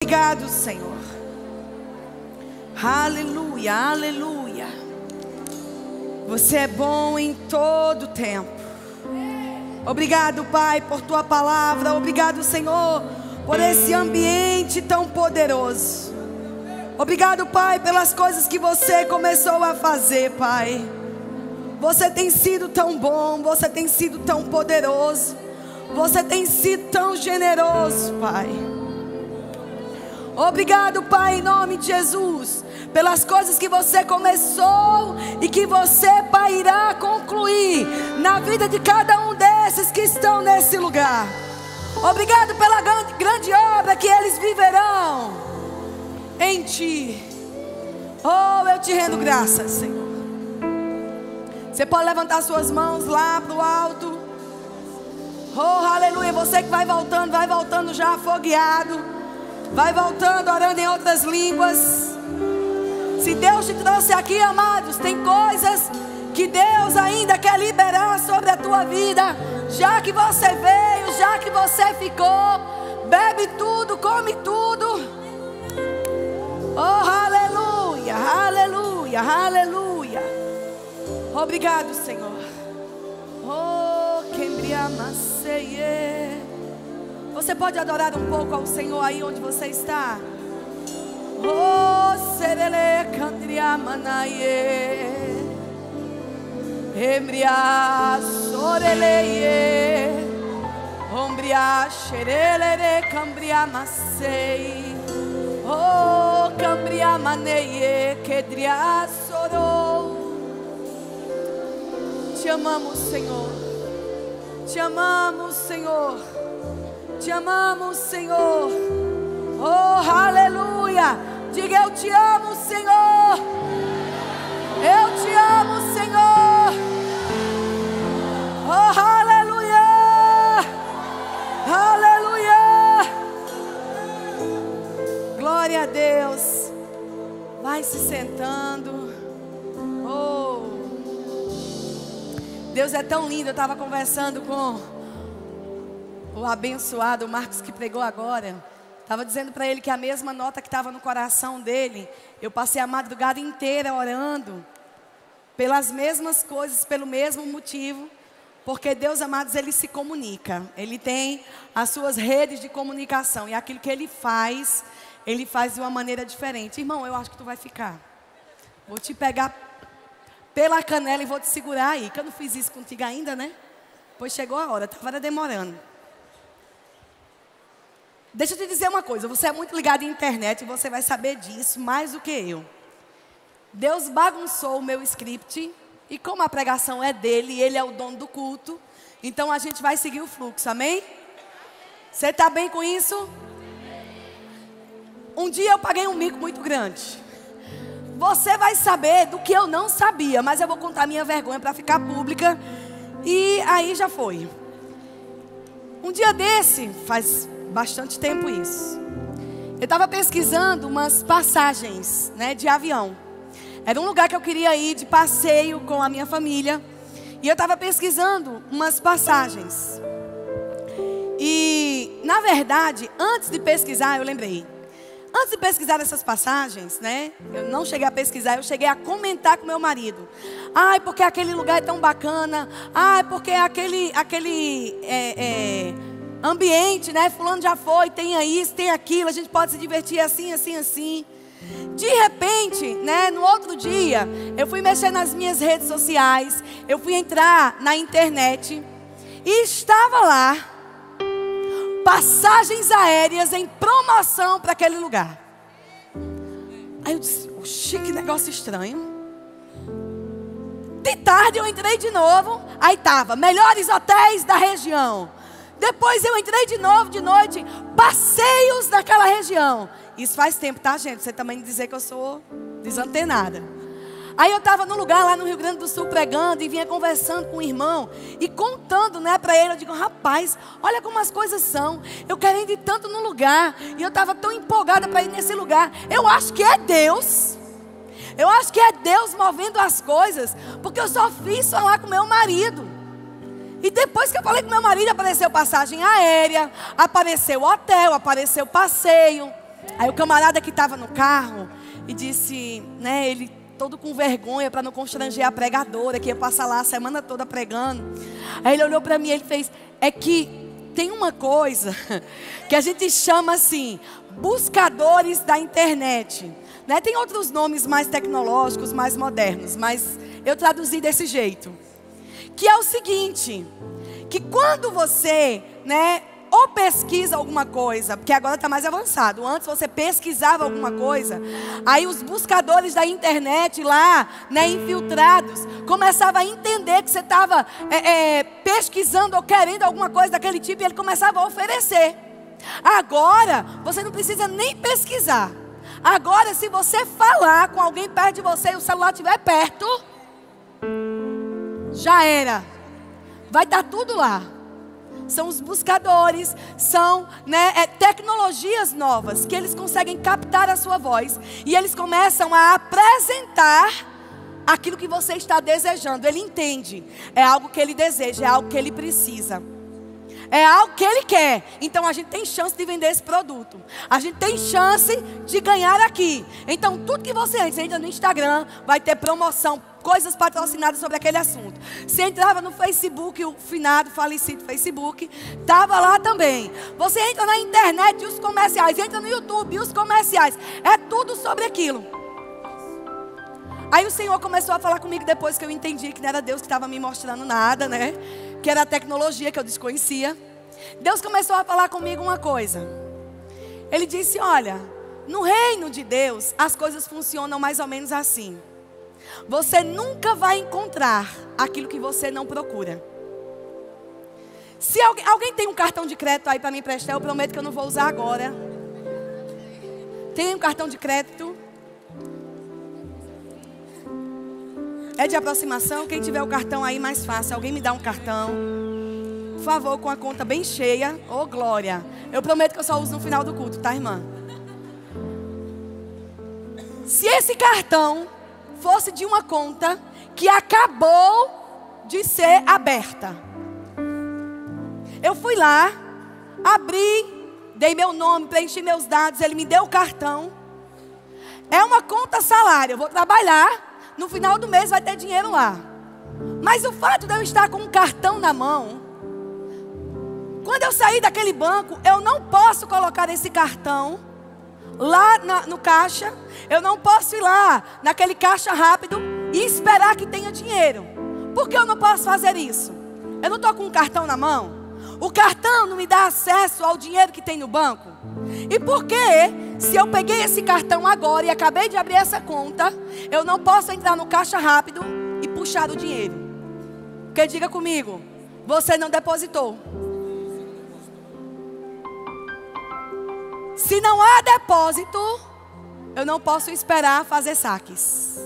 Obrigado, Senhor. Aleluia, aleluia. Você é bom em todo tempo. Obrigado, Pai, por Tua palavra. Obrigado, Senhor, por esse ambiente tão poderoso. Obrigado, Pai, pelas coisas que Você começou a fazer, Pai. Você tem sido tão bom, Você tem sido tão poderoso, Você tem sido tão generoso, Pai. Obrigado, Pai, em nome de Jesus, pelas coisas que Você começou e que Você, Pai, irá concluir na vida de cada um desses que estão nesse lugar. Obrigado pela grande obra que eles viverão em Ti. Oh, eu Te rendo graças, Senhor. Você pode levantar suas mãos lá para o alto. Oh, aleluia. Você que vai voltando já afogueado. Vai voltando, orando em outras línguas. Se Deus te trouxe aqui, amados, tem coisas que Deus ainda quer liberar sobre a tua vida. Já que você veio, já que você ficou, bebe tudo, come tudo. Oh, aleluia, aleluia, aleluia. Obrigado, Senhor. Oh, quembriamaceie. Você pode adorar um pouco ao Senhor aí onde você está? Oh, serele candriamanaie. Embria soreleie. Ombria xerelere cambriamacei. Oh, cambriamaneie quedria sorou. Te amamos, Senhor. Te amamos, Senhor. Te amamos, Senhor. Oh, aleluia. Diga: eu te amo, Senhor. Eu te amo, Senhor. Oh, aleluia. Aleluia. Glória a Deus. Vai se sentando. Oh, Deus é tão lindo. Eu estava conversando com o abençoado Marcos, que pregou agora. Estava dizendo para ele que a mesma nota que estava no coração dele, eu passei a madrugada inteira orando pelas mesmas coisas, pelo mesmo motivo. Porque Deus, amados, Ele se comunica. Ele tem as suas redes de comunicação. E aquilo que Ele faz de uma maneira diferente. Irmão, eu acho que tu vai ficar. Vou te pegar pela canela e vou te segurar aí. Que eu não fiz isso contigo ainda, né? Pois chegou a hora, estava demorando. Deixa eu te dizer uma coisa. Você é muito ligado em internet e você vai saber disso mais do que eu. Deus bagunçou o meu script. E como a pregação é dele, ele é o dono do culto, então a gente vai seguir o fluxo, amém? Você está bem com isso? Um dia eu paguei um mico muito grande. Você vai saber do que eu não sabia, mas eu vou contar minha vergonha para ficar pública. E aí já foi. Um dia desse, faz bastante tempo isso, eu estava pesquisando umas passagens, né, de avião. Era um lugar que eu queria ir de passeio com a minha família. E eu estava pesquisando umas passagens. E, na verdade, antes de pesquisar, eu lembrei. Antes de pesquisar essas passagens, né? Eu não cheguei a pesquisar, eu cheguei a comentar com meu marido. Ai, porque aquele lugar é tão bacana. Ai, porque aquele ambiente, né? Fulano já foi, tem isso, tem aquilo. A gente pode se divertir assim, assim, assim. De repente, né, no outro dia, eu fui mexer nas minhas redes sociais, eu fui entrar na internet e estava lá passagens aéreas em promoção para aquele lugar. Aí eu disse: oxi, que negócio estranho. De tarde eu entrei de novo, aí estava melhores hotéis da região. Depois eu entrei de novo de noite, passeios daquela região. Isso faz tempo, tá, gente? Você também dizer que eu sou desantenada. Aí eu estava num lugar lá no Rio Grande do Sul pregando e vinha conversando com o irmão e contando, né, para ele. Eu digo: rapaz, olha como as coisas são. Eu quero ir tanto no lugar e eu estava tão empolgada para ir nesse lugar. Eu acho que é Deus. Eu acho que é Deus movendo as coisas, porque eu só fiz falar com meu marido. E depois que eu falei com meu marido, apareceu passagem aérea, apareceu hotel, apareceu passeio. Aí o camarada que estava no carro e disse, né, ele todo com vergonha para não constranger a pregadora que ia passar lá a semana toda pregando. Aí ele olhou para mim e ele fez, é que tem uma coisa que a gente chama assim, buscadores da internet, né? Tem outros nomes mais tecnológicos, mais modernos, mas eu traduzi desse jeito. Que é o seguinte, que quando você, né, ou pesquisa alguma coisa, porque agora está mais avançado. Antes você pesquisava alguma coisa, aí os buscadores da internet lá, né, infiltrados, começavam a entender que você estava pesquisando ou querendo alguma coisa daquele tipo, e ele começava a oferecer. Agora, você não precisa nem pesquisar. Agora, se você falar com alguém perto de você e o celular estiver perto, já era. Vai estar tudo lá. São os buscadores, são, né, tecnologias novas que eles conseguem captar a sua voz e eles começam a apresentar aquilo que você está desejando. Ele entende, é algo que ele deseja, é algo que ele precisa, é algo que ele quer. Então a gente tem chance de vender esse produto, a gente tem chance de ganhar aqui. Então tudo que você entra no Instagram vai ter promoção, coisas patrocinadas sobre aquele assunto. Você entrava no Facebook, o finado, falecido Facebook, estava lá também. Você entra na internet e os comerciais, entra no YouTube e os comerciais, é tudo sobre aquilo. Aí o Senhor começou a falar comigo depois que eu entendi que não era Deus que estava me mostrando nada, né? Que era a tecnologia que eu desconhecia. Deus começou a falar comigo uma coisa. Ele disse, olha, no reino de Deus as coisas funcionam mais ou menos assim. Você nunca vai encontrar aquilo que você não procura. Se alguém tem um cartão de crédito aí para me emprestar, eu prometo que eu não vou usar agora. Tem um cartão de crédito? É de aproximação? Quem tiver o cartão aí mais fácil, alguém me dá um cartão. Por favor, com a conta bem cheia. Ô, glória. Eu prometo que eu só uso no final do culto, tá, irmã? Se esse cartão fosse de uma conta que acabou de ser aberta, eu fui lá, abri, dei meu nome, preenchi meus dados, ele me deu o cartão. É uma conta salário, eu vou trabalhar, no final do mês vai ter dinheiro lá. Mas o fato de eu estar com um cartão na mão, quando eu sair daquele banco, eu não posso colocar esse cartão lá no caixa. Eu não posso ir lá naquele caixa rápido e esperar que tenha dinheiro. Por que eu não posso fazer isso? Eu não estou com um cartão na mão. O cartão não me dá acesso ao dinheiro que tem no banco. E por que, se eu peguei esse cartão agora e acabei de abrir essa conta, eu não posso entrar no caixa rápido e puxar o dinheiro? Porque diga comigo, você não depositou. Se não há depósito, eu não posso esperar fazer saques.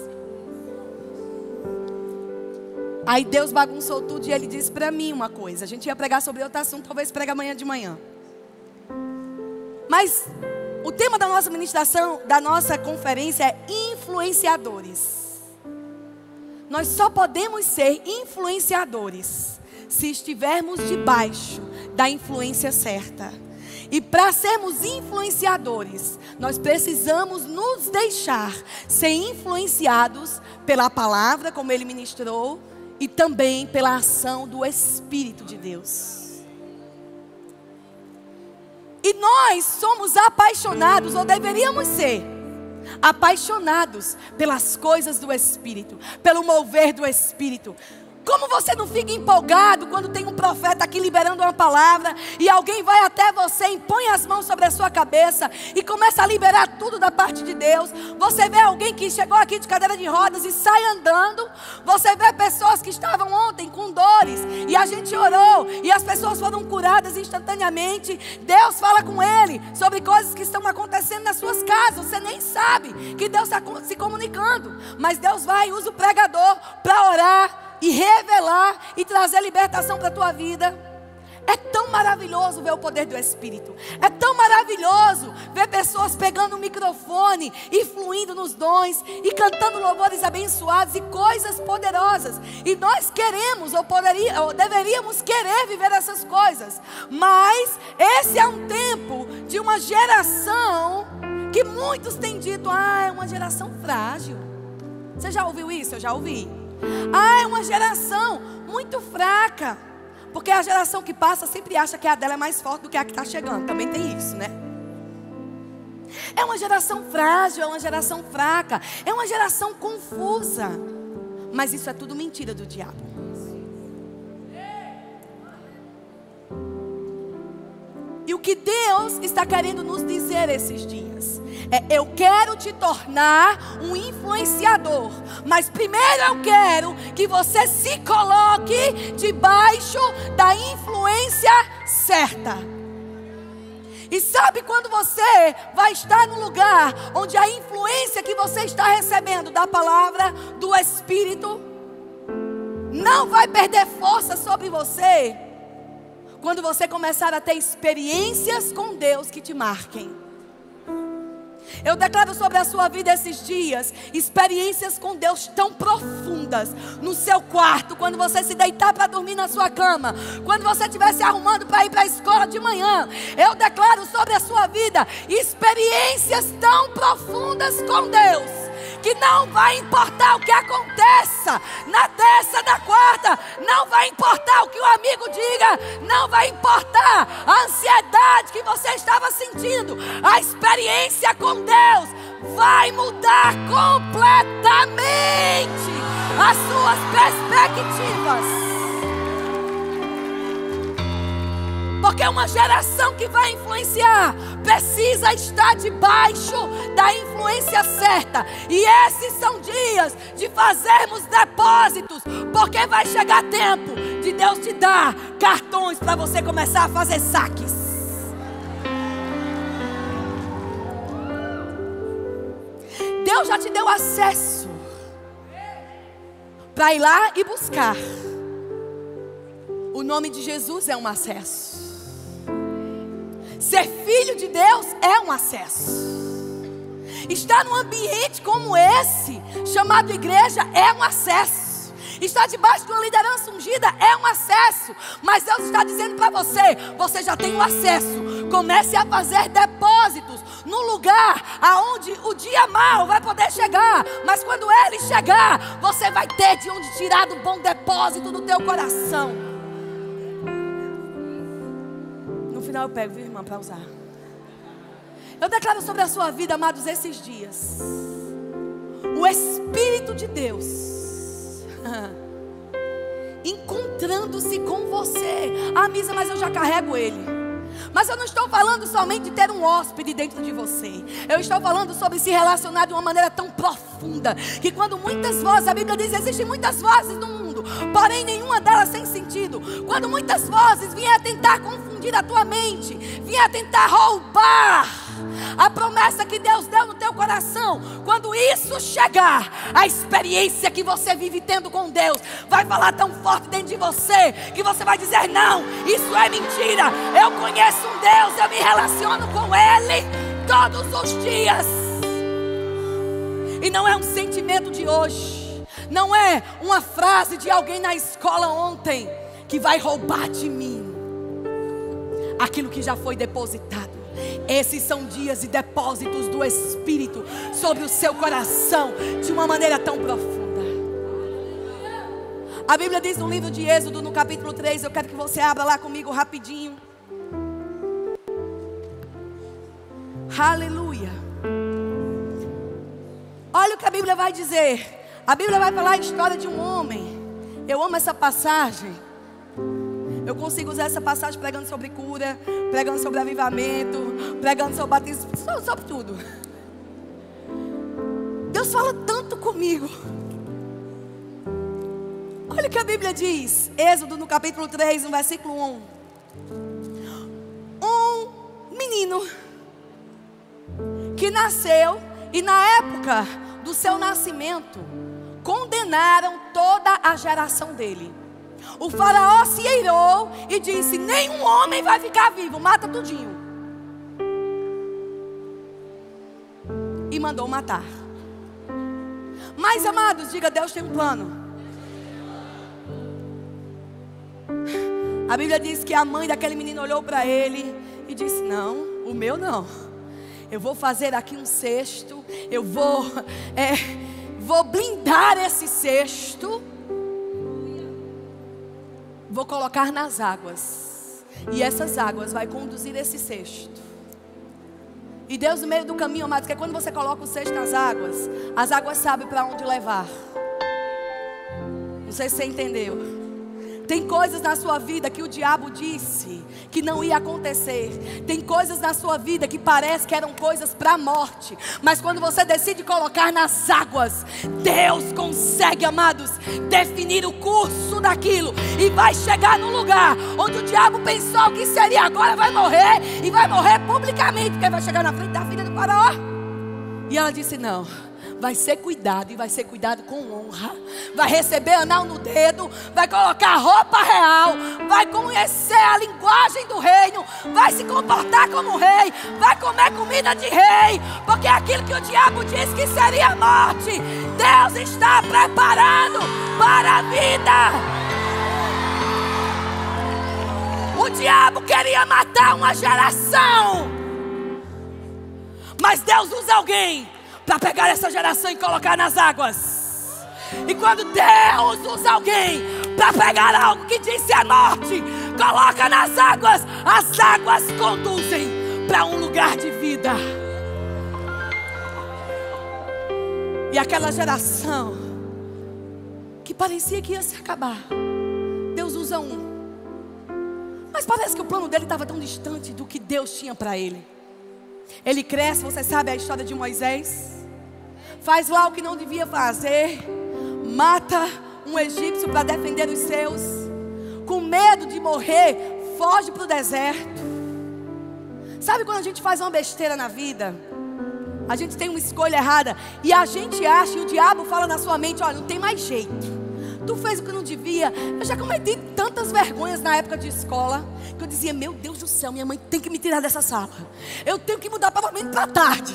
Aí Deus bagunçou tudo e Ele disse para mim uma coisa. A gente ia pregar sobre outro assunto, talvez pregue amanhã de manhã. Mas o tema da nossa ministração, da nossa conferência é influenciadores. Nós só podemos ser influenciadores se estivermos debaixo da influência certa. E para sermos influenciadores, nós precisamos nos deixar ser influenciados pela palavra, como ele ministrou, e também pela ação do Espírito de Deus. E nós somos apaixonados, ou deveríamos ser, apaixonados pelas coisas do Espírito, pelo mover do Espírito. Como você não fica empolgado quando tem um profeta aqui liberando uma palavra e alguém vai até você, impõe as mãos sobre a sua cabeça e começa a liberar tudo da parte de Deus? Você vê alguém que chegou aqui de cadeira de rodas e sai andando. Você vê pessoas que estavam ontem com dores e a gente orou e as pessoas foram curadas instantaneamente. Deus fala com ele sobre coisas que estão acontecendo nas suas casas. Você nem sabe que Deus está se comunicando, mas Deus vai e usa o pregador para orar e revelar e trazer libertação para a tua vida. É tão maravilhoso ver o poder do Espírito. É tão maravilhoso ver pessoas pegando o microfone e fluindo nos dons e cantando louvores abençoados e coisas poderosas. E nós queremos ou deveríamos querer viver essas coisas. Mas esse é um tempo de uma geração E muitos têm dito: ah, é uma geração frágil. Você já ouviu isso? Eu já ouvi. Ah, é uma geração muito fraca. Porque a geração que passa sempre acha que a dela é mais forte do que a que está chegando. Também tem isso, né? É uma geração frágil, é uma geração fraca, é uma geração confusa. Mas isso é tudo mentira do diabo. E o que Deus está querendo nos dizer esses dias é: eu quero te tornar um influenciador, mas primeiro eu quero que você se coloque debaixo da influência certa. E sabe quando você vai estar no lugar onde a influência que você está recebendo da palavra, do Espírito, não vai perder força sobre você? Quando você começar a ter experiências com Deus que te marquem. Eu declaro sobre a sua vida esses dias experiências com Deus tão profundas no seu quarto, quando você se deitar para dormir na sua cama, quando você estiver se arrumando para ir para a escola de manhã. Eu declaro sobre a sua vida experiências tão profundas com Deus, que não vai importar o que aconteça na terça, na quarta, não vai importar o que o amigo diga, não vai importar a ansiedade que você estava sentindo. A experiência com Deus vai mudar completamente as suas perspectivas. Porque uma geração que vai influenciar precisa estar debaixo da influência certa. E esses são dias de fazermos depósitos, porque vai chegar tempo de Deus te dar cartões para você começar a fazer saques. Deus já te deu acesso para ir lá e buscar. O nome de Jesus é um acesso. Ser filho de Deus é um acesso. Estar num ambiente como esse, chamado igreja, é um acesso. Estar debaixo de uma liderança ungida é um acesso. Mas Deus está dizendo para você: você já tem o acesso. Comece a fazer depósitos no lugar aonde o dia mau vai poder chegar. Mas quando ele chegar, você vai ter de onde tirar um bom depósito do teu coração. No final eu pego, viu, irmã, para usar. Eu declaro sobre a sua vida, amados, esses dias, o Espírito de Deus encontrando-se com você. Ah, Misa, mas eu já carrego ele. Mas eu não estou falando somente de ter um hóspede dentro de você. Eu estou falando sobre se relacionar de uma maneira tão profunda, que quando muitas vozes, a Bíblia diz, existem muitas vozes no mundo, porém nenhuma delas tem sentido. Quando muitas vozes vierem a tentar confundir a tua mente, vierem a tentar roubar a promessa que Deus deu no teu coração, quando isso chegar, a experiência que você vive tendo com Deus vai falar tão forte dentro de você, que você vai dizer: não, isso é mentira. Eu conheço um Deus, eu me relaciono com Ele todos os dias. E não é um sentimento de hoje, não é uma frase de alguém na escola ontem que vai roubar de mim aquilo que já foi depositado. Esses são dias e depósitos do Espírito sobre o seu coração de uma maneira tão profunda. A Bíblia diz no livro de Êxodo, no capítulo 3, eu quero que você abra lá comigo rapidinho. Aleluia. Olha o que a Bíblia vai dizer. A Bíblia vai falar a história de um homem. Eu amo essa passagem. Eu consigo usar essa passagem pregando sobre cura, pregando sobre avivamento, pregando sobre batismo, sobre tudo. Deus fala tanto comigo. Olha o que a Bíblia diz. Êxodo no capítulo 3, no versículo 1. Um menino que nasceu, e na época do seu nascimento condenaram toda a geração dele. O faraó se irou e disse: nenhum homem vai ficar vivo, mata tudinho. E mandou matar. Mas, amados, diga: Deus tem um plano. A Bíblia diz que a mãe daquele menino olhou para ele e disse: não, o meu não. eu vou fazer aqui um cesto, eu vou blindar esse cesto, vou colocar nas águas, e essas águas vai conduzir esse cesto. E Deus no meio do caminho, amados, que é quando você coloca o cesto nas águas, as águas sabem para onde levar. Não sei se você entendeu. Tem coisas na sua vida que o diabo disse que não ia acontecer. Tem coisas na sua vida que parece que eram coisas para a morte. Mas quando você decide colocar nas águas, Deus consegue, amados, definir o curso daquilo. E vai chegar no lugar onde o diabo pensou que seria agora, vai morrer. E vai morrer publicamente, porque vai chegar na frente da filha do faraó. E ela disse não. Vai ser cuidado, e vai ser cuidado com honra. Vai receber anel no dedo, vai colocar roupa real, vai conhecer a linguagem do reino, vai se comportar como rei, vai comer comida de rei, porque aquilo que o diabo disse que seria morte, Deus está preparando para a vida. O diabo queria matar uma geração, mas Deus usa alguém para pegar essa geração e colocar nas águas. E quando Deus usa alguém para pegar algo que disse a morte, coloca nas águas, as águas conduzem para um lugar de vida. E aquela geração que parecia que ia se acabar, Deus usa um. Mas parece que o plano dele estava tão distante do que Deus tinha para ele. Ele cresce, você sabe a história de Moisés. Faz lá o que não devia fazer. Mata um egípcio para defender os seus. Com medo de morrer, foge para o deserto. Sabe quando a gente faz uma besteira na vida? A gente tem uma escolha errada e a gente acha, e o diabo fala na sua mente: olha, não tem mais jeito. Tu fez o que não devia. Eu já cometi tantas vergonhas na época de escola, que eu dizia: meu Deus do céu, minha mãe tem que me tirar dessa sala. Eu tenho que mudar pelo menos para tarde,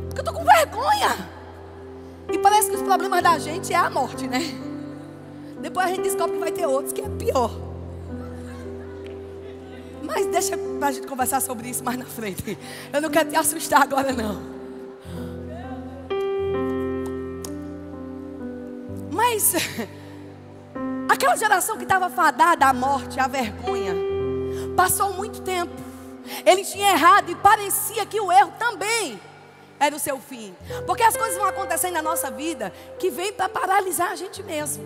porque eu estou com vergonha. E parece que os problemas da gente é a morte, né? Depois a gente descobre que vai ter outros que é pior. Mas deixa pra gente conversar sobre isso mais na frente. Eu não quero te assustar agora não. Mas aquela geração que estava fadada à morte, à vergonha, passou muito tempo. Ele tinha errado e parecia que o erro também era o seu fim. Porque as coisas vão acontecendo na nossa vida que vem para paralisar a gente mesmo.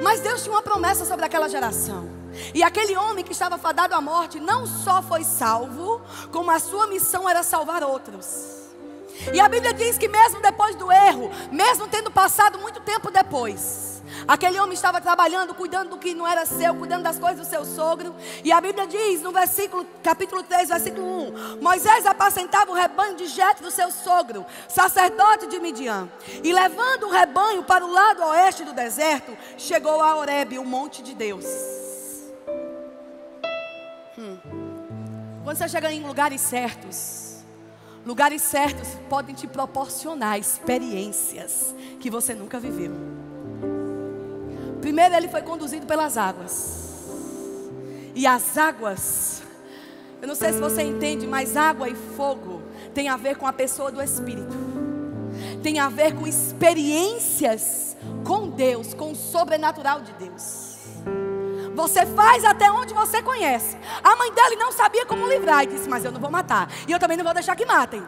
Mas Deus tinha uma promessa sobre aquela geração. E aquele homem que estava fadado à morte não só foi salvo, como a sua missão era salvar outros. E a Bíblia diz que mesmo depois do erro, mesmo tendo passado muito tempo depois, aquele homem estava trabalhando, cuidando do que não era seu, cuidando das coisas do seu sogro. E a Bíblia diz no capítulo 3, versículo 1: Moisés apacentava o rebanho de Jetro, seu sogro, sacerdote de Midian. E levando o rebanho para o lado oeste do deserto, chegou a Horebe, o monte de Deus. Quando você chega em lugares certos podem te proporcionar experiências que você nunca viveu. Primeiro ele foi conduzido pelas águas. E as águas, eu não sei se você entende, mas água e fogo tem a ver com a pessoa do Espírito. Tem a ver com experiências com Deus, com o sobrenatural de Deus. Você faz até onde você conhece. A mãe dele não sabia como livrar e disse: mas eu não vou matar, e eu também não vou deixar que matem.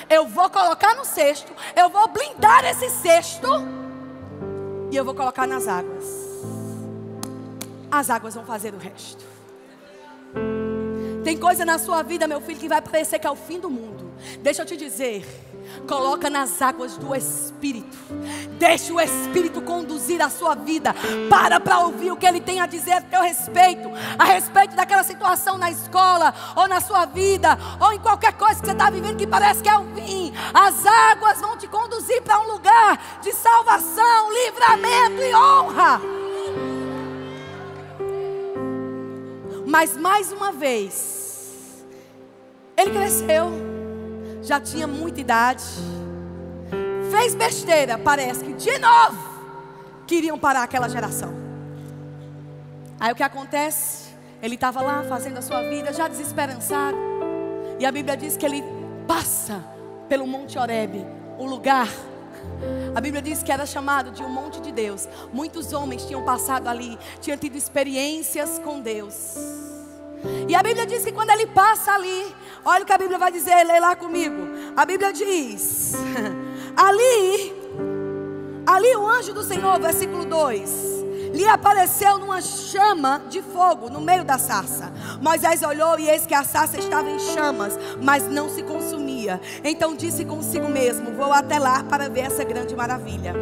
Eu vou colocar no cesto, eu vou blindar esse cesto, e eu vou colocar nas águas. As águas vão fazer o resto. Tem coisa na sua vida, meu filho, que vai parecer que é o fim do mundo. Deixa eu te dizer, coloca nas águas do Espírito. Deixa o Espírito conduzir a sua vida. Para ouvir o que Ele tem a dizer a teu respeito. A respeito daquela situação na escola, ou na sua vida, ou em qualquer coisa que você está vivendo que parece que é o fim. As águas vão te conduzir para um lugar de salvação, livramento e honra. Mas mais uma vez, ele cresceu, já tinha muita idade, fez besteira, parece que de novo queriam parar aquela geração. Aí o que acontece? Ele estava lá fazendo a sua vida, já desesperançado, E a Bíblia diz que ele passa pelo Monte Horebe, o lugar. A Bíblia diz que era chamado de um monte de Deus. Muitos homens tinham passado ali, tinham tido experiências com Deus. E a Bíblia diz que quando ele passa ali, olha o que a Bíblia vai dizer, lê lá comigo. A Bíblia diz, ali o anjo do Senhor, versículo 2, lhe apareceu numa chama de fogo no meio da sarça. Moisés olhou e eis que a sarça estava em chamas, mas não se consumia. Então disse consigo mesmo: vou até lá para ver essa grande maravilha,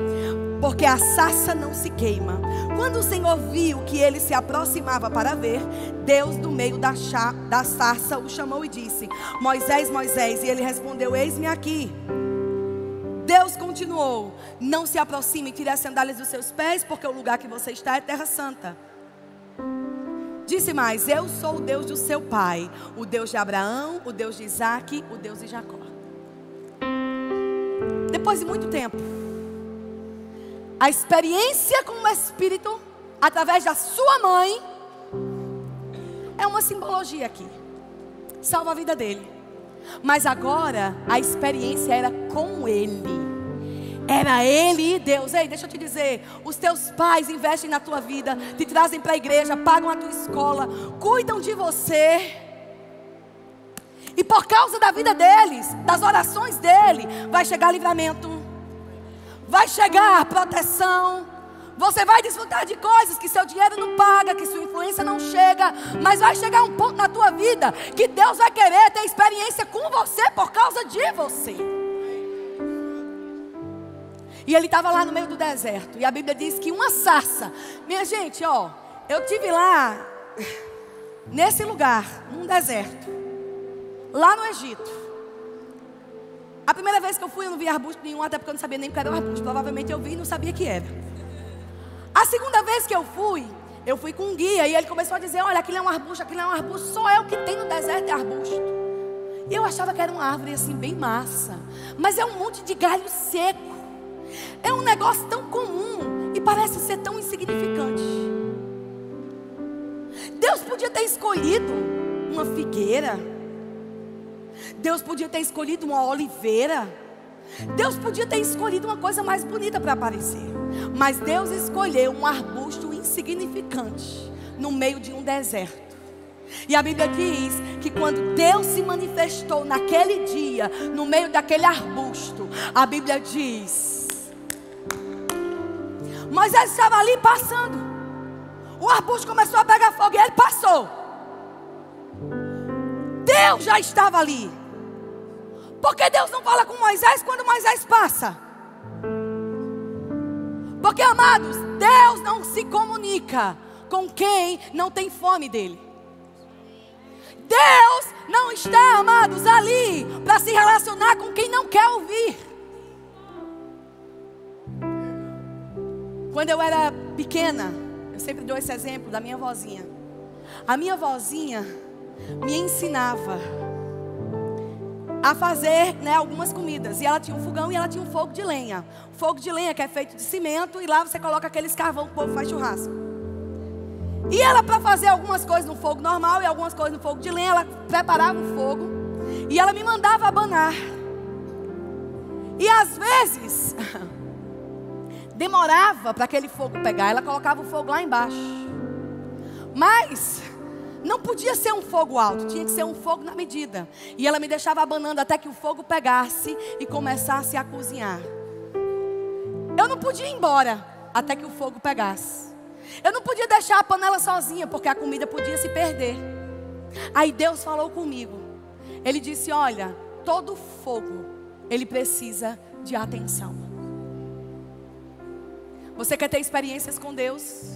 porque a sarça não se queima. Quando o Senhor viu que ele se aproximava para ver, Deus do meio da sarça o chamou e disse: Moisés, Moisés. E ele respondeu: eis-me aqui. Deus continuou: não se aproxime e tire as sandálias dos seus pés, porque o lugar que você está é terra santa. Disse mais: eu sou o Deus do seu pai, o Deus de Abraão, o Deus de Isaque, o Deus de Jacó. Depois de muito tempo, a experiência com o Espírito, através da sua mãe, é uma simbologia aqui. Salva a vida dele. Mas agora, a experiência era com ele. Era ele e Deus. Ei, deixa eu te dizer, os teus pais investem na tua vida, te trazem para a igreja, pagam a tua escola, cuidam de você. E por causa da vida deles, das orações dele, vai chegar livramento, vai chegar proteção. Você vai desfrutar de coisas que seu dinheiro não paga, que sua influência não chega. Mas vai chegar um ponto na tua vida que Deus vai querer ter experiência com você por causa de você. E ele estava lá no meio do deserto. E a Bíblia diz que uma sarça. Minha gente, ó, eu tive lá, nesse lugar, num deserto, lá no Egito. A primeira vez que eu fui, eu não vi arbusto nenhum, até porque eu não sabia nem o que era o arbusto. Provavelmente eu vi e não sabia que era. A segunda vez que eu fui com um guia. E ele começou a dizer: olha, aquilo é um arbusto, aquilo é um arbusto. Só é o que tem no deserto, é arbusto. E eu achava que era uma árvore assim, bem massa. Mas é um monte de galho seco. É um negócio tão comum e parece ser tão insignificante. Deus podia ter escolhido uma figueira. Deus podia ter escolhido uma oliveira. Deus podia ter escolhido uma coisa mais bonita para aparecer. Mas Deus escolheu um arbusto insignificante no meio de um deserto. E a Bíblia diz que quando Deus se manifestou naquele dia, no meio daquele arbusto, a Bíblia diz: Moisés estava ali passando. O arbusto começou a pegar fogo e ele passou. Deus já estava ali. Por que Deus não fala com Moisés quando Moisés passa? Porque, amados, Deus não se comunica com quem não tem fome dele. Deus não está, amados, ali para se relacionar com quem não quer ouvir. Quando eu era pequena, eu sempre dou esse exemplo da minha vozinha. A minha vozinha me ensinava a fazer, algumas comidas. E ela tinha um fogão e ela tinha um fogo de lenha. Fogo de lenha que é feito de cimento. E lá você coloca aqueles carvão que o povo faz churrasco. E ela, para fazer algumas coisas no fogo normal e algumas coisas no fogo de lenha, ela preparava o fogo e ela me mandava abanar. E às vezes demorava para aquele fogo pegar. Ela colocava o fogo lá embaixo. Mas não podia ser um fogo alto, tinha que ser um fogo na medida. E ela me deixava abanando até que o fogo pegasse e começasse a cozinhar. Eu não podia ir embora até que o fogo pegasse. Eu não podia deixar a panela sozinha, porque a comida podia se perder. Aí Deus falou comigo. Ele disse: olha, todo fogo, ele precisa de atenção. Você quer ter experiências com Deus?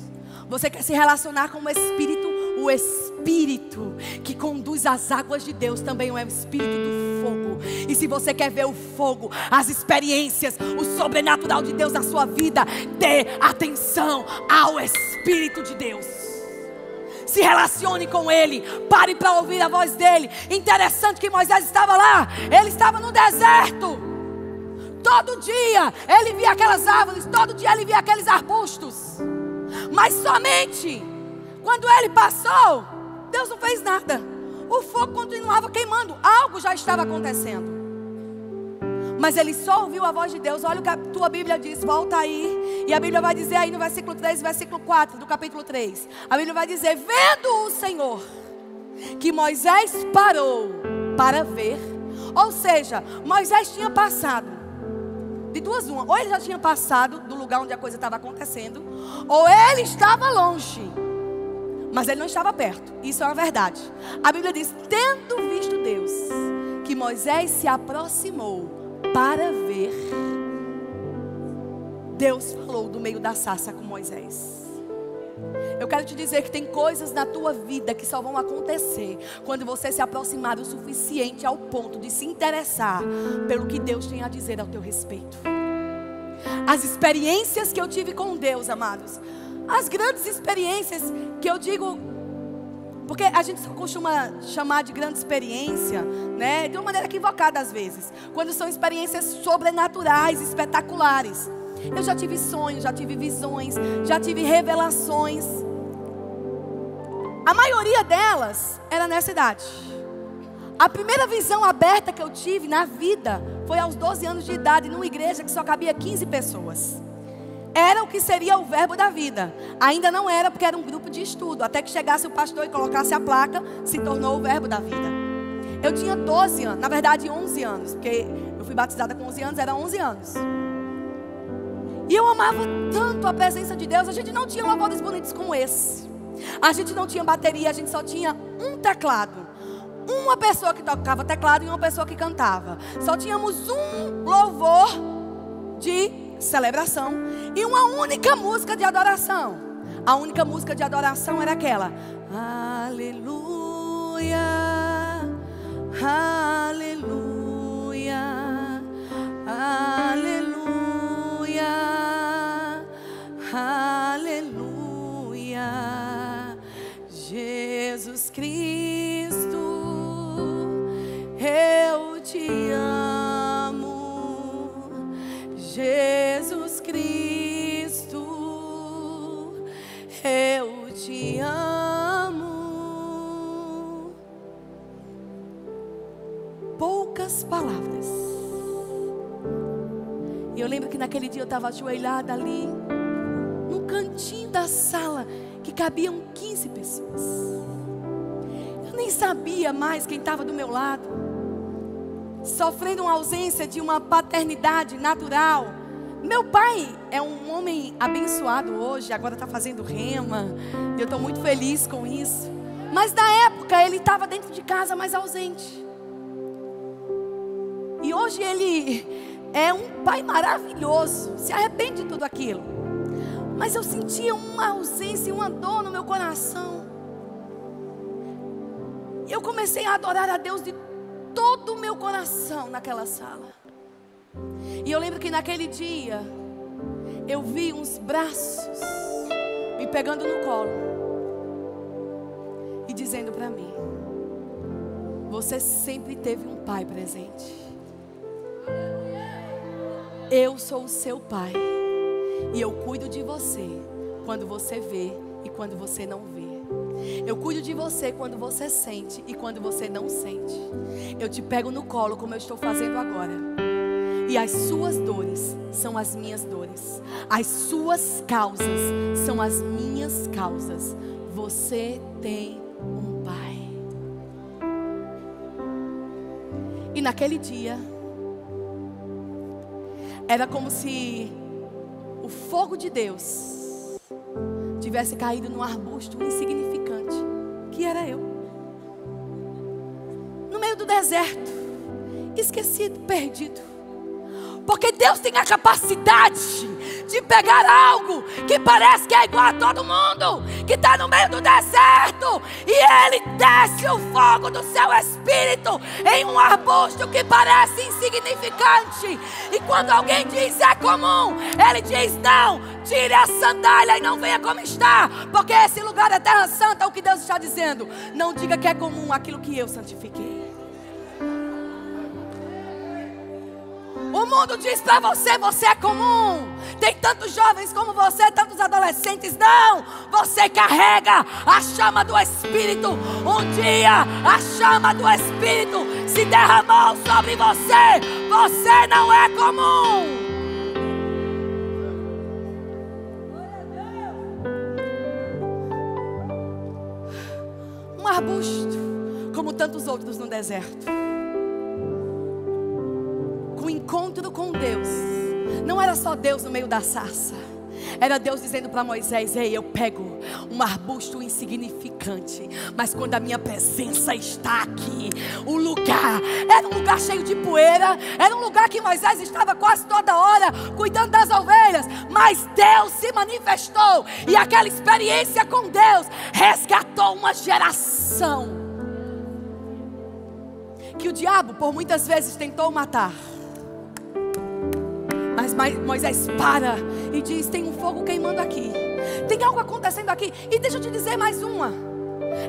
Você quer se relacionar com o Espírito? O Espírito que conduz as águas de Deus também é o Espírito do fogo. E se você quer ver o fogo, as experiências, o sobrenatural de Deus na sua vida, dê atenção ao Espírito de Deus. Se relacione com Ele, pare para ouvir a voz dEle. Interessante que Moisés estava lá, ele estava no deserto. Todo dia ele via aquelas árvores, todo dia ele via aqueles arbustos. Mas somente quando ele passou, Deus não fez nada. o fogo continuava queimando. Algo já estava acontecendo. Mas ele só ouviu a voz de Deus. Olha o que a tua Bíblia diz, volta aí. E a Bíblia vai dizer aí no versículo 3, versículo 4 do capítulo 3. A Bíblia vai dizer: vendo o Senhor que Moisés parou para ver. Ou seja, Moisés tinha passado de duas uma. Ou ele já tinha passado do lugar onde a coisa estava acontecendo, ou ele estava longe, mas ele não estava perto. Isso é uma verdade. A Bíblia diz: tendo visto Deus que Moisés se aproximou para ver, Deus falou do meio da sarça com Moisés. Eu quero te dizer que tem coisas na tua vida que só vão acontecer quando você se aproximar o suficiente ao ponto de se interessar pelo que Deus tem a dizer ao teu respeito. As experiências que eu tive com Deus, amados, as grandes experiências que eu digo, porque a gente costuma chamar de grande experiência, né, de uma maneira equivocada às vezes, quando são experiências sobrenaturais, espetaculares. Eu já tive sonhos, já tive visões, já tive revelações. A maioria delas era nessa idade. A primeira visão aberta que eu tive na vida foi aos 12 anos de idade, numa igreja que só cabia 15 pessoas. Era o que seria o verbo da vida. Ainda não era, porque era um grupo de estudo. Até que chegasse o pastor e colocasse a placa, se tornou o verbo da vida. Eu tinha 12 anos, na verdade 11 anos, porque eu fui batizada com 11 anos, era 11 anos. E eu amava tanto a presença de Deus. A gente não tinha louvores bonitos como esse. A gente não tinha bateria, a gente só tinha um teclado. Uma pessoa que tocava teclado e uma pessoa que cantava. Só tínhamos um louvor de celebração e uma única música de adoração. A única música de adoração era aquela: aleluia, aleluia, aleluia, aleluia, Jesus Cristo, eu te amo, Jesus Cristo, eu te amo. Poucas palavras. E eu lembro que naquele dia eu estava ajoelhada ali, no cantinho da sala, que cabiam 15 pessoas. Eu nem sabia mais quem estava do meu lado, sofrendo uma ausência de uma paternidade natural. Meu pai é um homem abençoado hoje, agora está fazendo rema, e eu estou muito feliz com isso. Mas na época ele estava dentro de casa, mais ausente. E hoje ele é um pai maravilhoso, se arrepende de tudo aquilo. Mas eu sentia uma ausência e uma dor no meu coração. Eu comecei a adorar a Deus de todo o meu coração naquela sala. E eu lembro que naquele dia eu vi uns braços me pegando no colo e dizendo para mim: você sempre teve um pai presente. Eu sou o seu pai e eu cuido de você quando você vê e quando você não vê. Eu cuido de você quando você sente e quando você não sente. Eu te pego no colo como eu estou fazendo agora. E as suas dores são as minhas dores. As suas causas são as minhas causas. Você tem um pai. E naquele dia era como se o fogo de Deus tivesse caído num arbusto insignificante, que era eu, no meio do deserto, esquecido, perdido. Porque Deus tem a capacidade de pegar algo que parece que é igual a todo mundo, que está no meio do deserto, e Ele desce o fogo do seu Espírito em um arbusto que parece insignificante. E quando alguém diz é comum, Ele diz não, tire a sandália e não venha como está, porque esse lugar é terra santa. O que Deus está dizendo: não diga que é comum aquilo que eu santifiquei. O mundo diz para você, você é comum. Tem tantos jovens como você, tantos adolescentes. Não, você carrega a chama do Espírito. Um dia a chama do Espírito se derramou sobre você. Você não é comum. Um arbusto, como tantos outros no deserto, com encontro com Deus. Não era só Deus no meio da sarça. Era Deus dizendo para Moisés: ei, eu pego um arbusto insignificante, mas quando a minha presença está aqui, o lugar era um lugar cheio de poeira. Era um lugar que Moisés estava quase toda hora cuidando das ovelhas. Mas Deus se manifestou, e aquela experiência com Deus resgatou uma geração que o diabo por muitas vezes tentou matar. Mas Moisés para e diz: tem um fogo queimando aqui, tem algo acontecendo aqui. E deixa eu te dizer mais uma.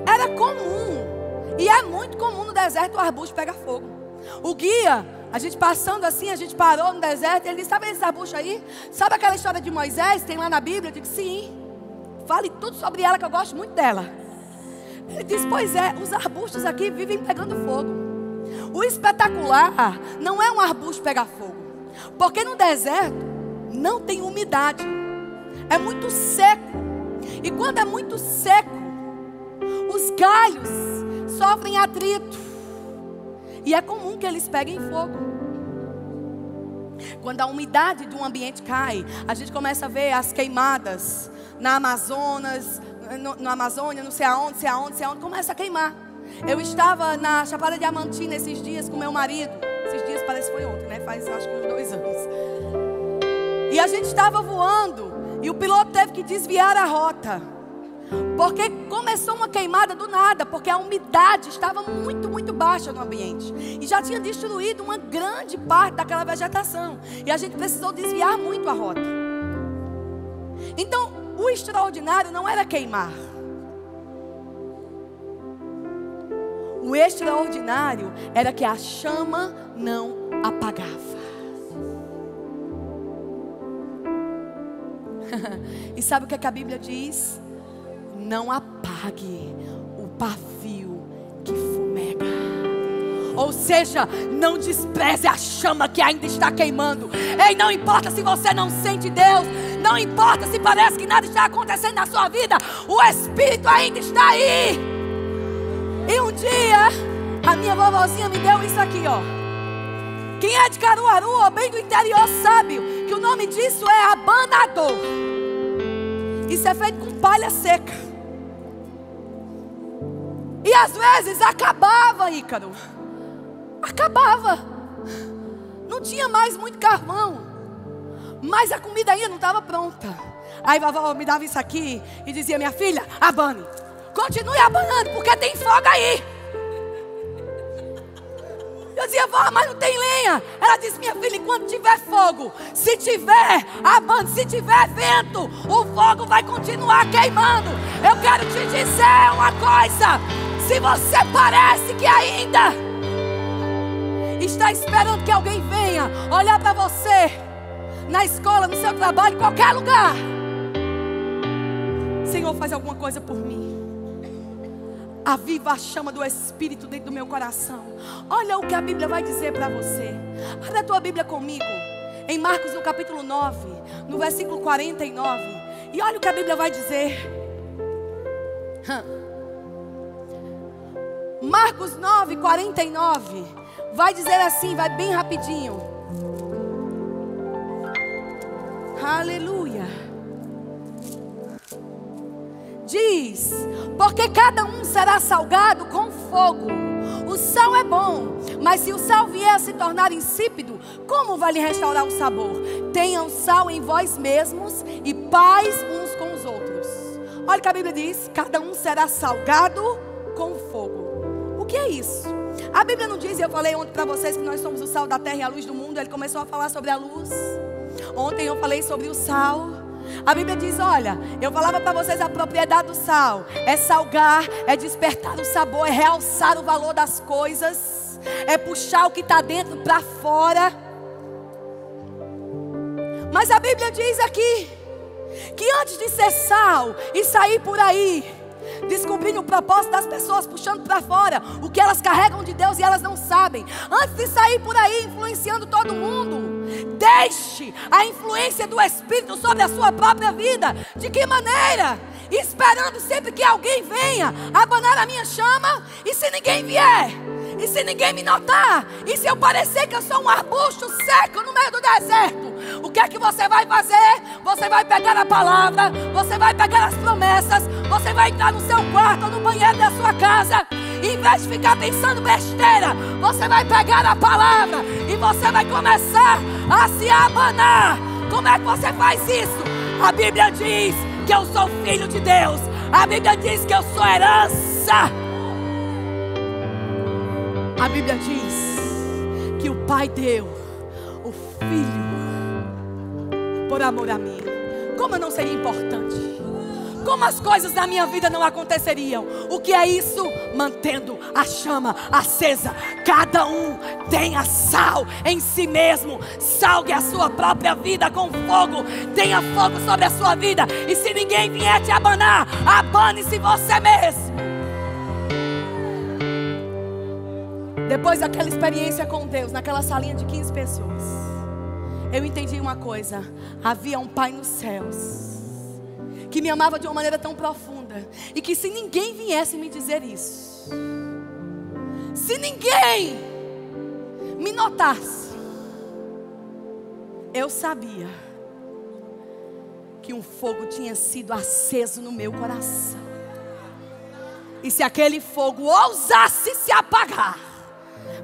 Era comum, e é muito comum no deserto, o arbusto pegar fogo. O guia, a gente passando assim, a gente parou no deserto, ele disse: sabe esse arbusto aí? Sabe aquela história de Moisés, tem lá na Bíblia? Eu digo: sim, fale tudo sobre ela, que eu gosto muito dela. Ele diz: pois é, os arbustos aqui vivem pegando fogo. O espetacular não é um arbusto pegar fogo, porque no deserto não tem umidade, é muito seco. E quando é muito seco, os galhos sofrem atrito, e é comum que eles peguem fogo. Quando a umidade do ambiente cai, a gente começa a ver as queimadas na Amazonas, no Amazônia, não sei aonde, começa a queimar. Eu estava na Chapada Diamantina esses dias com meu marido. Esses dias parece que foi ontem, né? Faz acho que uns 2 anos. E a gente estava voando e o piloto teve que desviar a rota, porque começou uma queimada do nada, porque a umidade estava muito, muito baixa no ambiente. E já tinha destruído uma grande parte daquela vegetação. E a gente precisou desviar muito a rota. Então, o extraordinário não era queimar. O extraordinário era que a chama não apagava. E sabe o que a Bíblia diz? Não apague o pavio que fumega. Ou seja, não despreze a chama que ainda está queimando. Ei, não importa se você não sente Deus, não importa se parece que nada está acontecendo na sua vida, o Espírito ainda está aí. E um dia, a minha vovozinha me deu isso aqui, ó. Quem é de Caruaru ou bem do interior sabe que o nome disso é abanador. Isso é feito com palha seca. E às vezes acabava, Ícaro. Acabava. Não tinha mais muito carvão, mas a comida ainda não estava pronta. Aí a vovó me dava isso aqui e dizia: minha filha, abane. Continue abanando, porque tem fogo aí. Eu dizia: vó, mas não tem lenha. Ela disse: minha filha, enquanto tiver fogo, se tiver abano, se tiver vento, o fogo vai continuar queimando. Eu quero te dizer uma coisa: se você parece que ainda está esperando que alguém venha olhar para você, na escola, no seu trabalho, em qualquer lugar, Senhor, faz alguma coisa por mim. Aviva a chama do Espírito dentro do meu coração. Olha o que a Bíblia vai dizer para você. Abra a tua Bíblia comigo em Marcos no capítulo 9, no versículo 49. E olha o que a Bíblia vai dizer. Marcos 9, 49. Vai dizer assim, vai bem rapidinho. Aleluia. Diz: porque cada um será salgado com fogo. O sal é bom, mas se o sal vier a se tornar insípido, como vai lhe restaurar o sabor? Tenham sal em vós mesmos e paz uns com os outros. Olha o que a Bíblia diz: cada um será salgado com fogo. O que é isso? A Bíblia não diz, e eu falei ontem para vocês que nós somos o sal da terra e a luz do mundo. Ele começou a falar sobre a luz. Ontem eu falei sobre o sal. A Bíblia diz, olha, eu falava para vocês a propriedade do sal. É salgar, é despertar o sabor, é realçar o valor das coisas, é puxar o que está dentro para fora. Mas a Bíblia diz aqui que antes de ser sal e sair por aí descobrindo o propósito das pessoas, puxando para fora o que elas carregam de Deus e elas não sabem, antes de sair por aí influenciando todo mundo, deixe a influência do Espírito sobre a sua própria vida. De que maneira? Esperando sempre que alguém venha abanar a minha chama. E se ninguém vier? E se ninguém me notar? E se eu parecer que eu sou um arbusto seco no meio do deserto? O que é que você vai fazer? Você vai pegar a palavra, você vai pegar as promessas, você vai entrar no seu quarto ou no banheiro da sua casa, e em vez de ficar pensando besteira, você vai pegar a palavra e você vai começar a se abanar. Como é que você faz isso? A Bíblia diz que eu sou filho de Deus. A Bíblia diz que eu sou herança. A Bíblia diz que o Pai deu o Filho por amor a mim. Como eu não seria importante? Como as coisas na minha vida não aconteceriam? O que é isso? Mantendo a chama acesa. Cada um tenha sal em si mesmo. Salgue a sua própria vida com fogo. Tenha fogo sobre a sua vida. E se ninguém vier te abanar, abane-se você mesmo. Depois daquela experiência com Deus, naquela salinha de 15 pessoas, eu entendi uma coisa: havia um Pai nos céus que me amava de uma maneira tão profunda, e que se ninguém viesse me dizer isso, se ninguém me notasse, eu sabia que um fogo tinha sido aceso no meu coração. E se aquele fogo ousasse se apagar,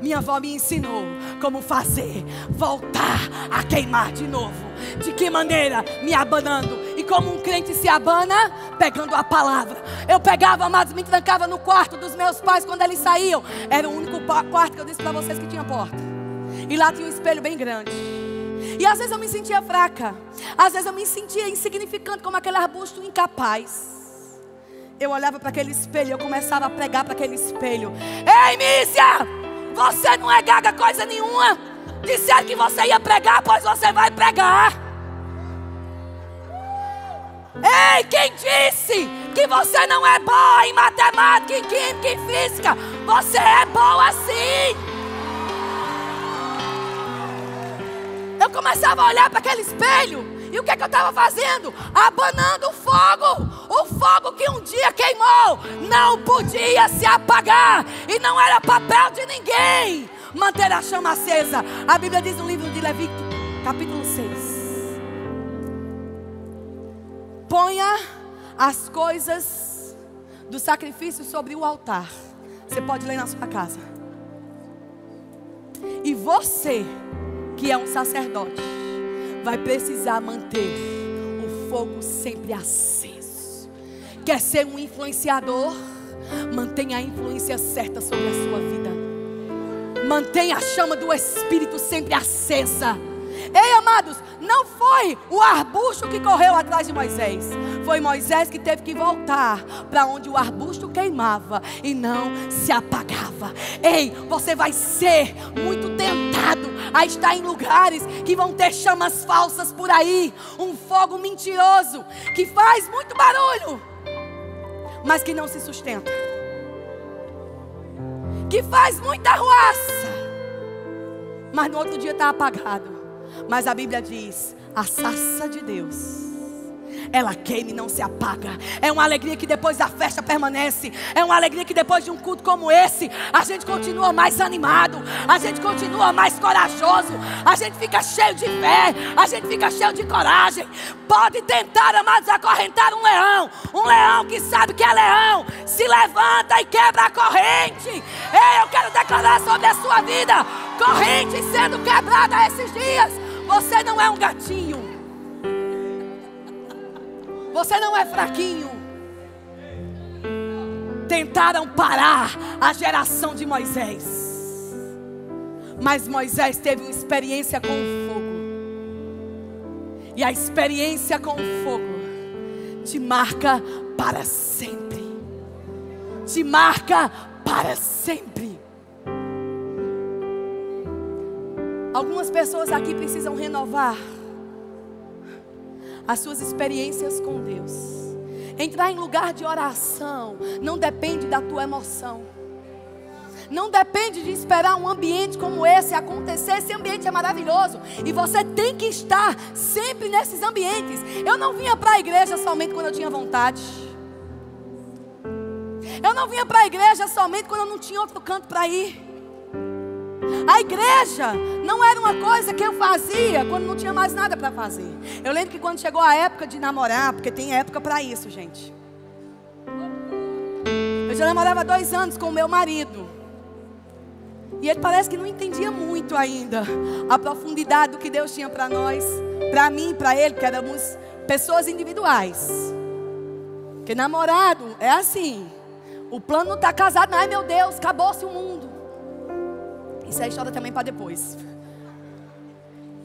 minha avó me ensinou como fazer voltar a queimar de novo. De que maneira? Me abanando. E como um crente se abana? Pegando a palavra. Eu pegava, amados, me trancava no quarto dos meus pais quando eles saíam. Era o único quarto que eu disse para vocês que tinha porta. E lá tinha um espelho bem grande. E às vezes eu me sentia fraca. Às vezes eu me sentia insignificante, como aquele arbusto incapaz. Eu olhava para aquele espelho e eu começava a pregar para aquele espelho: ei, Mícia, você não é gaga coisa nenhuma. Disseram que você ia pregar, pois você vai pregar. Ei, quem disse que você não é boa em matemática, em química, em física? Você é boa sim. Eu começava a olhar para aquele espelho. E o que é que eu estava fazendo? Abanando o fogo. O fogo que um dia queimou não podia se apagar. E não era papel de ninguém manter a chama acesa. A Bíblia diz no livro de Levítico, capítulo 6: ponha as coisas do sacrifício sobre o altar. Você pode ler na sua casa. E você, que é um sacerdote, vai precisar manter o fogo sempre aceso. Quer ser um influenciador? Mantenha a influência certa sobre a sua vida. Mantenha a chama do Espírito sempre acesa. Ei, amados, não foi o arbusto que correu atrás de Moisés. Foi Moisés que teve que voltar para onde o arbusto queimava e não se apagava. Ei, você vai ser muito tentado a estar em lugares que vão ter chamas falsas por aí. Um fogo mentiroso que faz muito barulho, mas que não se sustenta. Que faz muita ruaça, mas no outro dia está apagado. Mas a Bíblia diz: a sarça de Deus, ela queima e não se apaga. É uma alegria que depois da festa permanece. É uma alegria que depois de um culto como esse, a gente continua mais animado, a gente continua mais corajoso, a gente fica cheio de fé, a gente fica cheio de coragem. Pode tentar, amados, acorrentar um leão que sabe que é leão, se levanta e quebra a corrente. Ei, eu quero declarar sobre a sua vida: corrente sendo quebrada esses dias. Você não é um gatinho. Você não é fraquinho. Tentaram parar a geração de Moisés, mas Moisés teve uma experiência com o fogo. E a experiência com o fogo te marca para sempre. Te marca para sempre. Algumas pessoas aqui precisam renovar as suas experiências com Deus. Entrar em lugar de oração não depende da tua emoção. Não depende de esperar um ambiente como esse acontecer. Esse ambiente é maravilhoso e você tem que estar sempre nesses ambientes. Eu não vinha para a igreja somente quando eu tinha vontade. Eu não vinha para a igreja somente quando eu não tinha outro canto para ir. A igreja não era uma coisa que eu fazia quando não tinha mais nada para fazer. Eu lembro que quando chegou a época de namorar, porque tem época para isso, gente. Eu já namorava 2 anos com o meu marido. E ele parece que não entendia muito ainda a profundidade do que Deus tinha para nós, para mim e para ele, que éramos pessoas individuais. Porque namorado é assim. O plano não está casado, não. Ai meu Deus, acabou-se o mundo. Isso é história também para depois.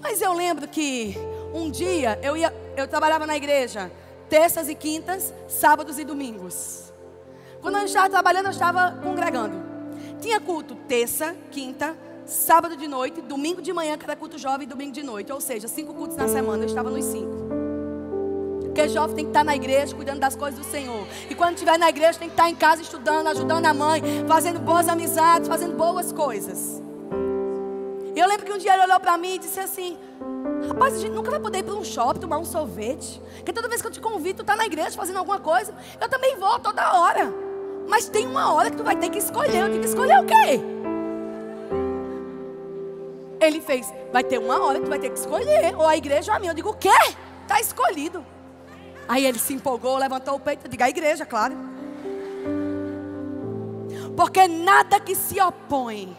Mas eu lembro que um dia eu trabalhava na igreja terças e quintas, sábados e domingos. Quando eu estava trabalhando, eu estava congregando. Tinha culto terça, quinta, sábado de noite, domingo de manhã, que era culto jovem, e domingo de noite. Ou seja, 5 cultos na semana, eu estava nos 5. Porque jovem tem que estar na igreja, cuidando das coisas do Senhor. E quando estiver na igreja, tem que estar em casa estudando, ajudando a mãe, fazendo boas amizades, fazendo boas coisas. E eu lembro que um dia ele olhou para mim e disse assim: rapaz, a gente nunca vai poder ir para um shopping, tomar um sorvete. Porque toda vez que eu te convido, tu está na igreja fazendo alguma coisa. Eu também vou toda hora. Mas tem uma hora que tu vai ter que escolher. Eu tenho que escolher o quê? Ele fez: vai ter uma hora que tu vai ter que escolher, ou a igreja ou a minha. Eu digo: o quê? Está escolhido. Aí ele se empolgou, levantou o peito. Eu digo: a igreja, claro. Porque nada que se opõe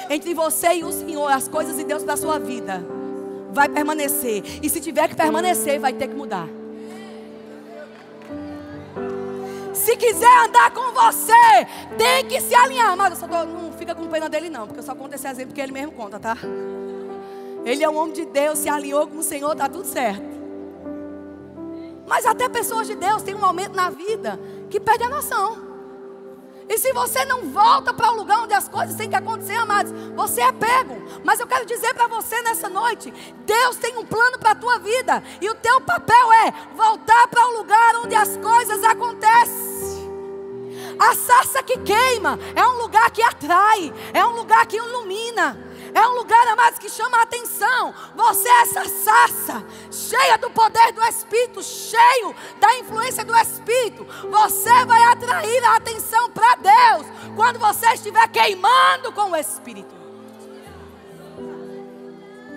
entre você e o Senhor, as coisas de Deus para a sua vida, vai permanecer. E se tiver que permanecer, vai ter que mudar. Se quiser andar com você, tem que se alinhar. Mas não fica com pena dele não, porque eu só conto esse exemplo que ele mesmo conta, tá? Ele é um homem de Deus, se alinhou com o Senhor, tá tudo certo. Mas até pessoas de Deus tem um momento na vida que perde a noção. E se você não volta para o lugar onde as coisas têm que acontecer, amados, você é pego. Mas eu quero dizer para você nessa noite: Deus tem um plano para a tua vida. E o teu papel é voltar para o lugar onde as coisas acontecem. A sarça que queima é um lugar que atrai, é um lugar que ilumina. É um lugar, amados, que chama a atenção. Você é essa sarça, cheia do poder do Espírito, cheio da influência do Espírito. Você vai atrair a atenção para Deus quando você estiver queimando com o Espírito.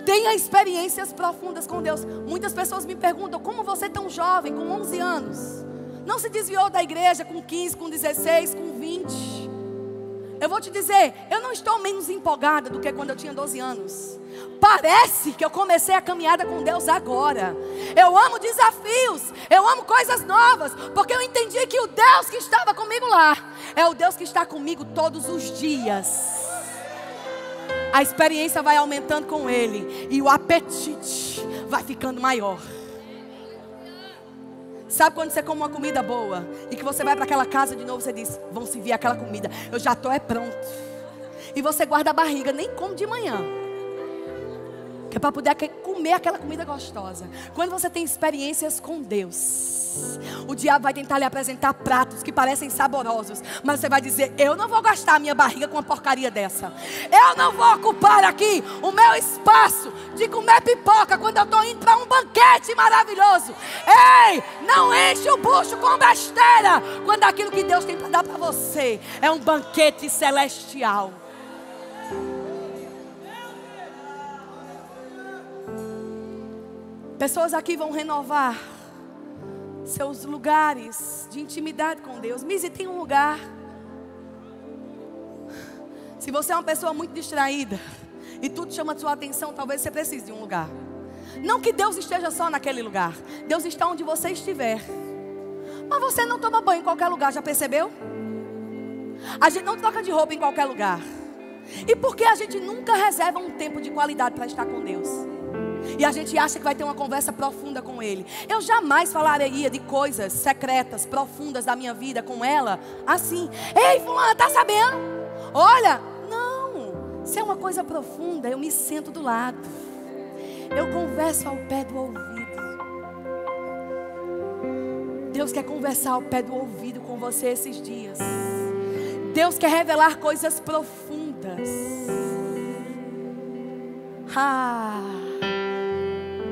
Tenha experiências profundas com Deus. Muitas pessoas me perguntam: como você é tão jovem, com 11 anos, não se desviou da igreja com 15, com 16, com 20? Eu vou te dizer, eu não estou menos empolgada do que quando eu tinha 12 anos. Parece que eu comecei a caminhada com Deus agora. Eu amo desafios, eu amo coisas novas, porque eu entendi que o Deus que estava comigo lá é o Deus que está comigo todos os dias. A experiência vai aumentando com Ele e o apetite vai ficando maior. Sabe quando você come uma comida boa e que você vai para aquela casa de novo, você diz: vão servir aquela comida, eu já estou pronto. E você guarda a barriga, nem come de manhã, que é para poder comer aquela comida gostosa. Quando você tem experiências com Deus, o diabo vai tentar lhe apresentar pratos que parecem saborosos, mas você vai dizer: eu não vou gastar a minha barriga com uma porcaria dessa. Eu não vou ocupar aqui o meu espaço de comer pipoca quando eu estou indo para um banquete maravilhoso. Ei, não enche o bucho com besteira, quando aquilo que Deus tem para dar para você é um banquete celestial. Pessoas aqui vão renovar seus lugares de intimidade com Deus. Mise, tem um lugar. Se você é uma pessoa muito distraída e tudo chama a sua atenção, talvez você precise de um lugar. Não que Deus esteja só naquele lugar. Deus está onde você estiver. Mas você não toma banho em qualquer lugar, já percebeu? A gente não troca de roupa em qualquer lugar. E por que a gente nunca reserva um tempo de qualidade para estar com Deus? E a gente acha que vai ter uma conversa profunda com Ele. Eu jamais falaria de coisas secretas, profundas da minha vida com ela assim: ei, fulana, tá sabendo? Olha, não. Se é uma coisa profunda, eu me sento do lado, eu converso ao pé do ouvido. Deus quer conversar ao pé do ouvido com você esses dias. Deus quer revelar coisas profundas.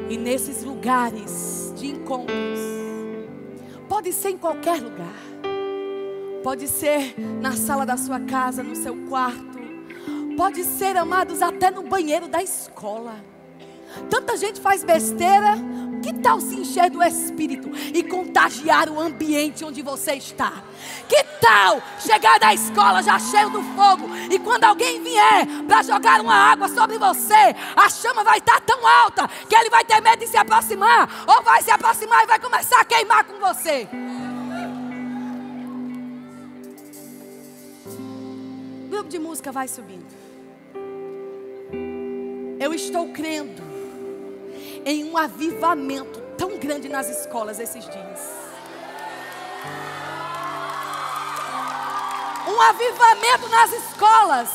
E nesses lugares de encontros, pode ser em qualquer lugar, pode ser na sala da sua casa, no seu quarto, pode ser, amados, até no banheiro da escola. Tanta gente faz besteira. Que tal se encher do Espírito e contagiar o ambiente onde você está? Que tal chegar da escola já cheio do fogo, e quando alguém vier para jogar uma água sobre você, a chama vai estar tão alta que ele vai ter medo de se aproximar, ou vai se aproximar e vai começar a queimar com você. O grupo de música vai subindo. Eu estou crendo em um avivamento tão grande nas escolas esses dias. Um avivamento nas escolas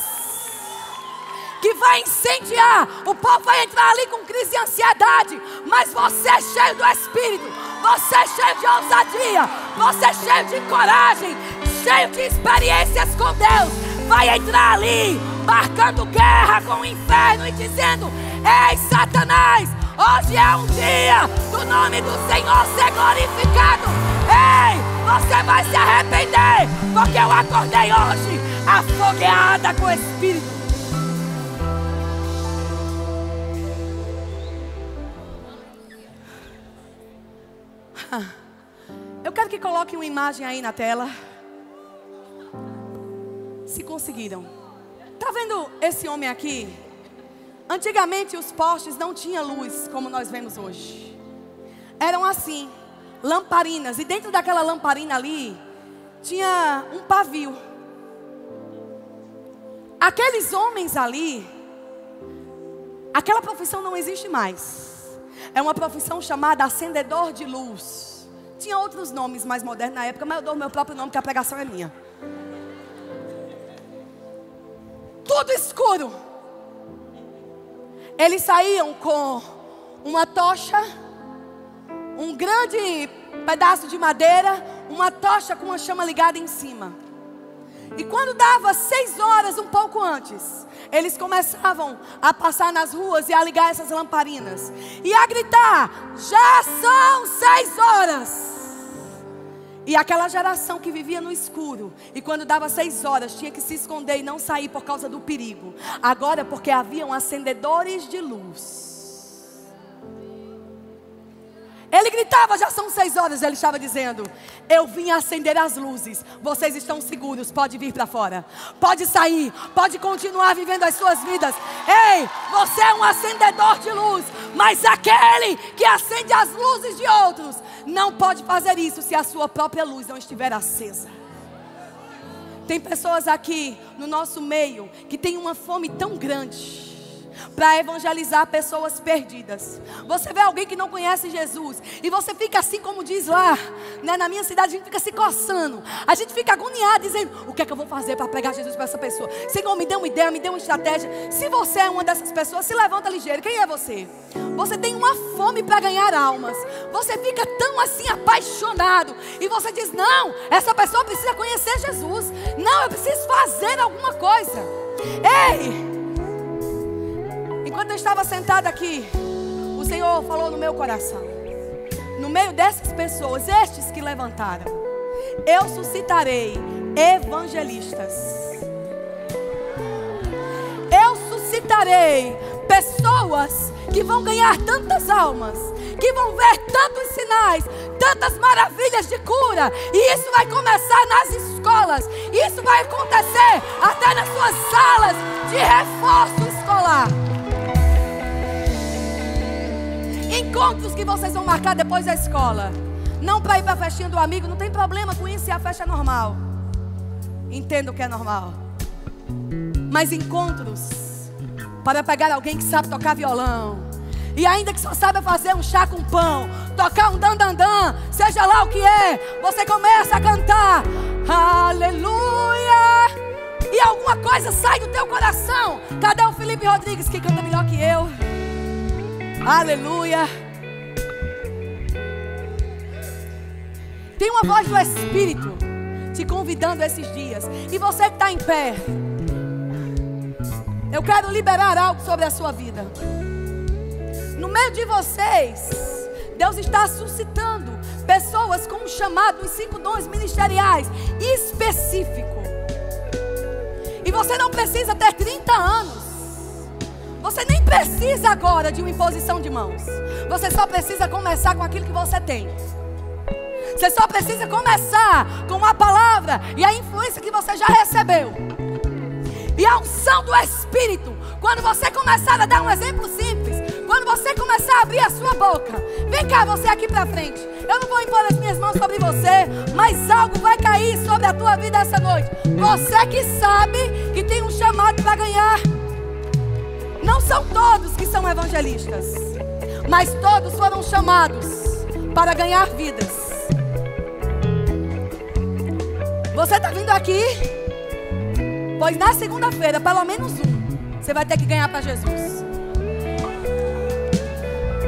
que vai incendiar. O povo vai entrar ali com crise de ansiedade, mas você é cheio do Espírito, você é cheio de ousadia, você é cheio de coragem, cheio de experiências com Deus. Vai entrar ali marcando guerra com o inferno e dizendo: ei, Satanás, hoje é um dia do nome do Senhor ser glorificado. Ei, você vai se arrepender, porque eu acordei hoje afogueada com o Espírito. Eu quero que coloquem uma imagem aí na tela. Se conseguiram. Tá vendo esse homem aqui? Antigamente os postes não tinham luz como nós vemos hoje. Eram assim, lamparinas. E dentro daquela lamparina ali tinha um pavio. Aqueles homens ali, aquela profissão não existe mais. É uma profissão chamada acendedor de luz. Tinha outros nomes mais modernos na época, mas eu dou o meu próprio nome, que a pregação é minha. Tudo escuro. Eles saíam com uma tocha, um grande pedaço de madeira, uma tocha com uma chama ligada em cima. E quando dava 6 horas, um pouco antes, eles começavam a passar nas ruas e a ligar essas lamparinas e a gritar: já são 6 horas. E aquela geração que vivia no escuro, e quando dava 6 horas tinha que se esconder e não sair por causa do perigo. Agora, porque haviam acendedores de luz, ele gritava: já são 6 horas. Ele estava dizendo: eu vim acender as luzes. Vocês estão seguros, pode vir para fora, pode sair, pode continuar vivendo as suas vidas. Ei, você é um acendedor de luz, mas aquele que acende as luzes de outros não pode fazer isso se a sua própria luz não estiver acesa. Tem pessoas aqui no nosso meio que tem uma fome tão grande para evangelizar pessoas perdidas. Você vê alguém que não conhece Jesus e você fica assim, como diz lá, né, na minha cidade, a gente fica se coçando, a gente fica agoniado, dizendo: o que é que eu vou fazer para pregar Jesus para essa pessoa? Senhor, me dê uma ideia, me dê uma estratégia. Se você é uma dessas pessoas, se levanta ligeiro. Quem é você? Você tem uma fome para ganhar almas. Você fica tão assim apaixonado e você diz: não, essa pessoa precisa conhecer Jesus. Não, eu preciso fazer alguma coisa. Ei, enquanto eu estava sentada aqui, o Senhor falou no meu coração: no meio dessas pessoas, estes que levantaram, eu suscitarei evangelistas. Eu suscitarei pessoas que vão ganhar tantas almas, que vão ver tantos sinais, tantas maravilhas de cura. E isso vai começar nas escolas. Isso vai acontecer até nas suas salas de reforço escolar. Encontros que vocês vão marcar depois da escola, não para ir para a festinha do amigo. Não tem problema com isso se a festa é normal. Entendo que é normal. Mas encontros para pegar alguém que sabe tocar violão, e ainda que só saiba fazer um chá com pão, tocar um dandandã, seja lá o que é, você começa a cantar aleluia, e alguma coisa sai do teu coração. Cadê o Felipe Rodrigues, que canta melhor que eu? Aleluia. Tem uma voz do Espírito te convidando esses dias. E você que está em pé, eu quero liberar algo sobre a sua vida. No meio de vocês, Deus está suscitando pessoas com um chamado em 5 dons ministeriais específico. E você não precisa ter 30 anos. Você nem precisa agora de uma imposição de mãos. Você só precisa começar com aquilo que você tem. Você só precisa começar com a palavra e a influência que você já recebeu. E a unção do Espírito, quando você começar a dar um exemplo simples, quando você começar a abrir a sua boca, vem cá você aqui pra frente. Eu não vou impor as minhas mãos sobre você, mas algo vai cair sobre a tua vida essa noite. Você que sabe que tem um chamado para ganhar. Não são todos que são evangelistas, mas todos foram chamados para ganhar vidas. Você está vindo aqui, pois na segunda-feira, pelo menos você vai ter que ganhar para Jesus.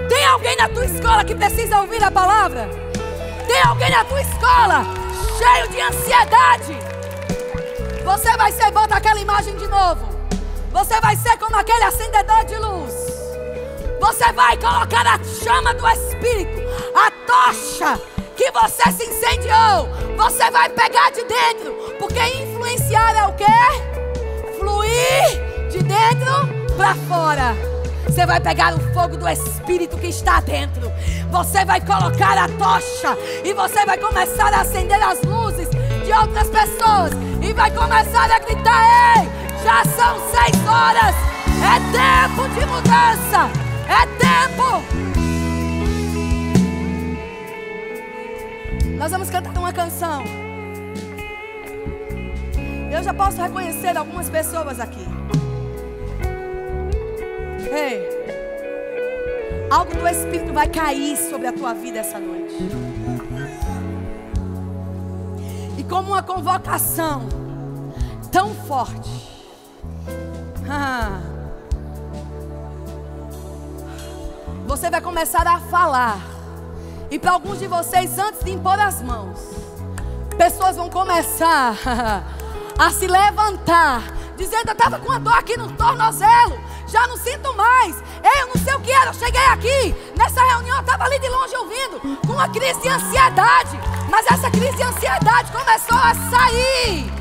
Tem alguém na tua escola que precisa ouvir a palavra? Tem alguém na tua escola cheio de ansiedade? Você vai ser, bota aquela imagem de novo. Você vai ser como aquele acendedor de luz. Você vai colocar a chama do Espírito, a tocha que você se incendiou. Você vai pegar de dentro, porque influenciar é o quê? Fluir de dentro para fora. Você vai pegar o fogo do Espírito que está dentro. Você vai colocar a tocha e você vai começar a acender as luzes de outras pessoas e vai começar a gritar: ei, já são 6 horas. É tempo de mudança. É tempo. Nós vamos cantar uma canção. Eu já posso reconhecer algumas pessoas aqui. Ei, algo do Espírito vai cair sobre a tua vida essa noite. E como uma convocação tão forte, você vai começar a falar. E para alguns de vocês, antes de impor as mãos, pessoas vão começar a se levantar, dizendo: eu estava com uma dor aqui no tornozelo, já não sinto mais. Ei, eu não sei o que era, eu cheguei aqui nessa reunião, eu estava ali de longe ouvindo, com uma crise de ansiedade. Mas essa crise de ansiedade começou a sair.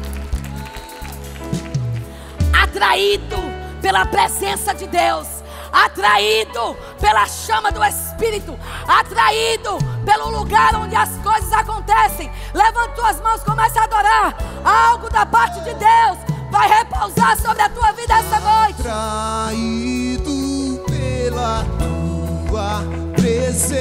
Atraído pela presença de Deus, atraído pela chama do Espírito, atraído pelo lugar onde as coisas acontecem. Levanta tuas mãos, comece a adorar. Algo da parte de Deus vai repousar sobre a tua vida essa noite. Atraído pela tua presença,